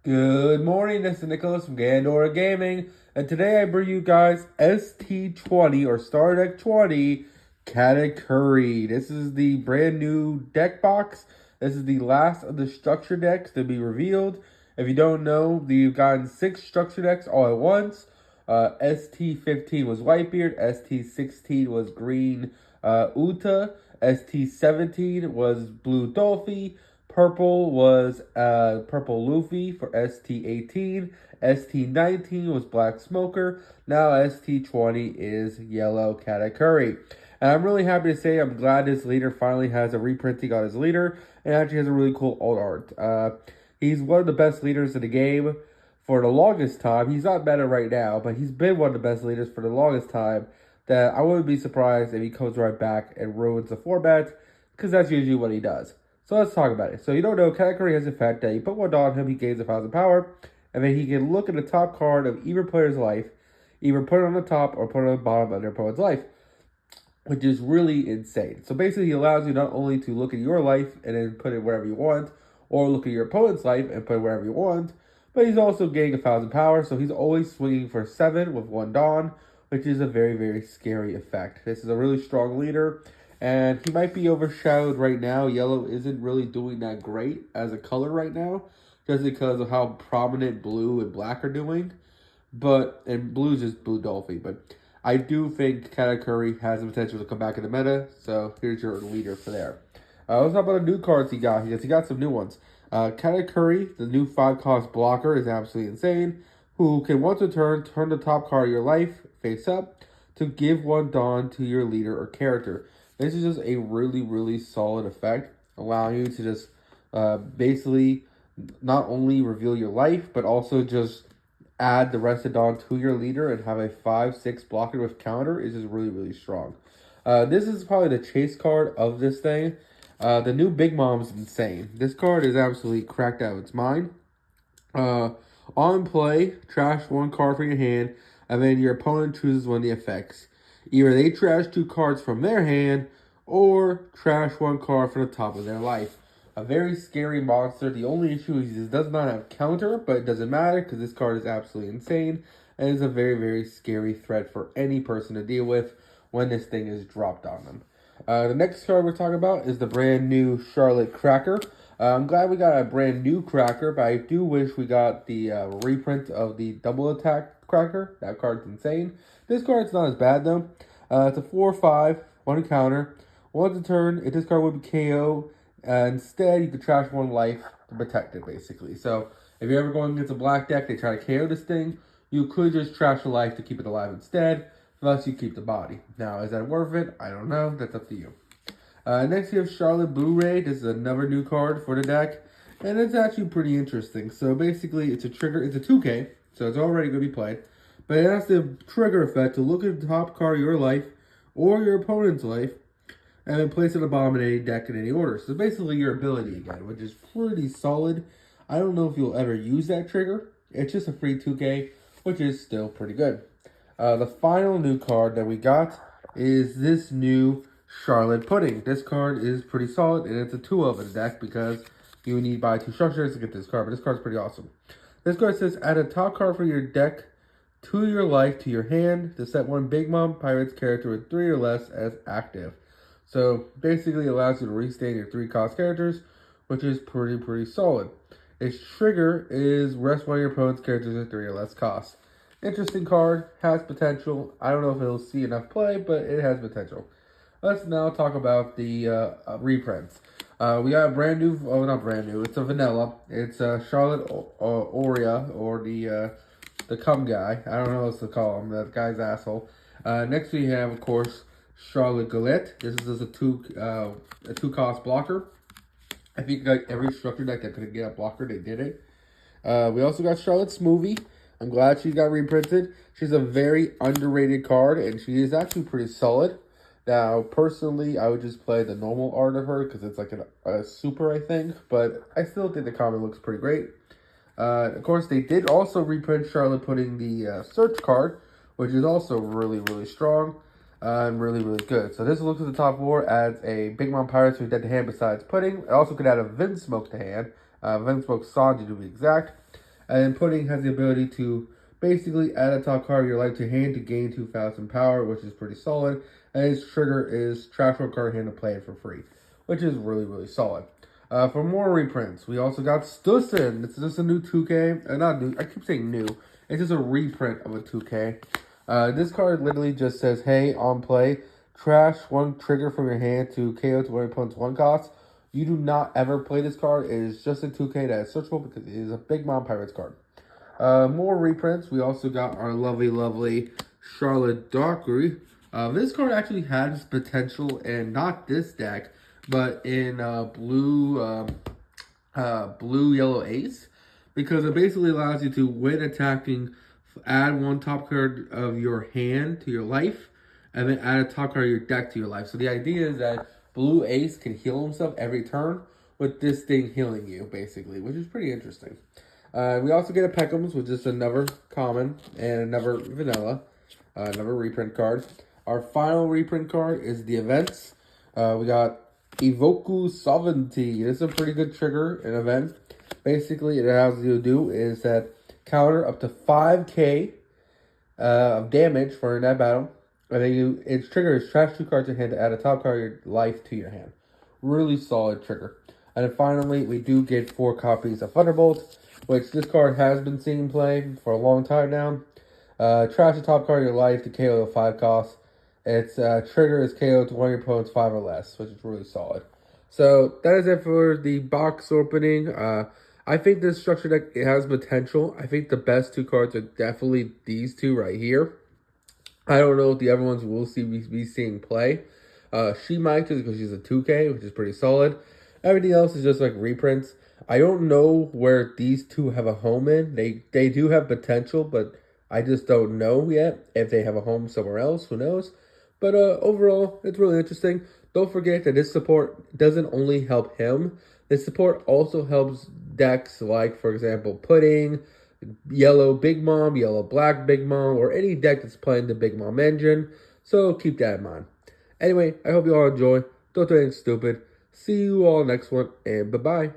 Good morning, this is Nicholas from Gandora Gaming, and today I bring you guys ST-20 or Star Deck 20 Katakuri. This is the brand new deck box. This is the last of the structure decks to be revealed. If you don't know, you've gotten 6 structure decks all at once. ST-15 was Whitebeard, ST-16 was Green Uta, ST-17 was Blue Dolphy, Purple was Purple Luffy for ST-18. ST-19 was Black Smoker. Now ST-20 is Yellow Katakuri. And I'm really happy to say I'm glad this leader finally has a reprinting on his leader and actually has a really cool alt art. He's one of the best leaders in the game for the longest time. He's not better right now, but he's been one of the best leaders for the longest time that I wouldn't be surprised if he comes right back and ruins the format, because that's usually what he does. So let's talk about it. So you don't know, Katakuri has a effect that you put one on him, he gains 1,000 power, and then he can look at the top card of either player's life, either put it on the top or put it on the bottom of their opponent's life, which is really insane. So basically, he allows you not only to look at your life and then put it wherever you want, or look at your opponent's life and put it wherever you want, but he's also gaining 1,000 power, so he's always swinging for 7 with 1 Dawn, which is a very, very scary effect. This is a really strong leader, and he might be overshadowed right now. Yellow isn't really doing that great as a color right now, just because of how prominent blue and black are doing. And blue is just Blue Dolphy, but I do think Katakuri has the potential to come back in the meta, so here's your leader for there. Let's talk about the new cards he got. He got some new ones. Katakuri, the new 5-cost blocker, is absolutely insane, who can once a turn the top card of your life face up to give 1 Dawn to your leader or character. This is just a really, really solid effect, allowing you to just basically not only reveal your life, but also just add the rest of Dawn to your leader and have a 5/6 blocker with counter is just really, really strong. This is probably the chase card of this thing. The new Big Mom's insane. This card is absolutely cracked out of its mind. On play, trash 1 card from your hand, and then your opponent chooses one of the effects. Either they trash 2 cards from their hand, or trash 1 card from the top of their life. A very scary monster. The only issue is it does not have counter, but it doesn't matter because this card is absolutely insane, and is a very, very scary threat for any person to deal with when this thing is dropped on them. The next card we're talking about is the brand new Charlotte Cracker. I'm glad we got a brand new Cracker, but I do wish we got the reprint of the double attack Cracker. That card's insane. This card's not as bad though. It's a 4/5, 1 counter. Once a turn, if this card would be KO, instead you could trash 1 life to protect it basically. So if you're ever going against a black deck, they try to KO this thing, you could just trash a life to keep it alive instead. Thus, you keep the body. Now, is that worth it? I don't know. That's up to you. Next, you have Charlotte Blu-ray. This is another new card for the deck, and it's actually pretty interesting. So basically, it's a trigger. It's a 2K, so it's already going to be played. But it has the trigger effect to look at the top card of your life or your opponent's life, and then place it at the bottom of any deck in any order. So basically, your ability again, which is pretty solid. I don't know if you'll ever use that trigger. It's just a free 2K, which is still pretty good. The final new card that we got is this new Charlotte Pudding. This card is pretty solid, and it's a 2-of in the deck because you need to buy 2 structures to get this card, but this card's pretty awesome. This card says, add a top card for your deck to your life to your hand to set 1 Big Mom Pirates character with 3 or less as active. So basically allows you to restain your 3-cost characters, which is pretty solid. Its trigger is rest 1 of your opponent's characters at 3 or less cost. Interesting card, has potential. I don't know if it'll see enough play, but it has potential. Let's now talk about the reprints. We got a brand new, not brand new, it's a vanilla. It's Charlotte Aurea, or the cum guy. I don't know what to call him, that guy's asshole. Next we have, of course, Charlotte Galette. This is a 2-cost blocker. I think like every structure deck that could get a blocker, they did it. We also got Charlotte Smoothie. I'm glad she got reprinted. She's a very underrated card, and she is actually pretty solid. Now, personally, I would just play the normal art of her because it's like a super, I think. But I still think the comic looks pretty great. Of course, they did also reprint Charlotte Pudding the search card, which is also really strong and really good. So this looks at the top 4, adds a Big Mom Pirates who's dead to hand besides Pudding. It also could add a Vinsmoke to hand. Vinsmoke Sanji to be exact. And then Pudding has the ability to basically add a top card of your life to hand to gain 2,000 power, which is pretty solid. And his trigger is trash one card hand to play it for free, which is really, really solid. For more reprints, we also got Stussen. It's just a new 2K. Not new, I keep saying new. It's just a reprint of a 2K. This card literally just says, hey, on play, trash one trigger from your hand to KO to one opponent's one cost. You do not ever play this card. It is just a 2K that is searchable because it is a Big Mom Pirates card. More reprints. We also got our lovely, lovely Charlotte Katakuri. This card actually has potential in not this deck, but in blue, yellow ace, because it basically allows you to, when attacking, add one top card of your hand to your life, and then add a top card of your deck to your life. So the idea is that blue ace can heal himself every turn with this thing healing you, basically, which is pretty interesting. We also get a Peckham's, which is another common and another vanilla, another reprint card. Our final reprint card is the events. We got Evoku Sovereignty. This is a pretty good trigger in event. Basically, it allows you to do is that counter up to 5k of damage for in that battle. And then its trigger is trash 2 cards in hand to add a top card of your life to your hand. Really solid trigger. And then finally, we do get 4 copies of Thunderbolt, which this card has been seen play for a long time now. Trash a top card of your life to KO to 5 costs. Its trigger is KO to one of your opponent's 5 or less, which is really solid. So that is it for the box opening. I think this structure deck, it has potential. I think the best 2 cards are definitely these 2 right here. I don't know if the other ones will be seeing play. She might just because she's a 2K, which is pretty solid. Everything else is just like reprints. I don't know where these 2 have a home in. They do have potential, but I just don't know yet if they have a home somewhere else. Who knows? But overall, it's really interesting. Don't forget that this support doesn't only help him. This support also helps decks like, for example, Pudding, Yellow Big Mom, Yellow Black Big Mom, or any deck that's playing the Big Mom engine. So keep that in mind. Anyway, I hope you all enjoy. Don't do anything stupid. See you all next one, and bye-bye.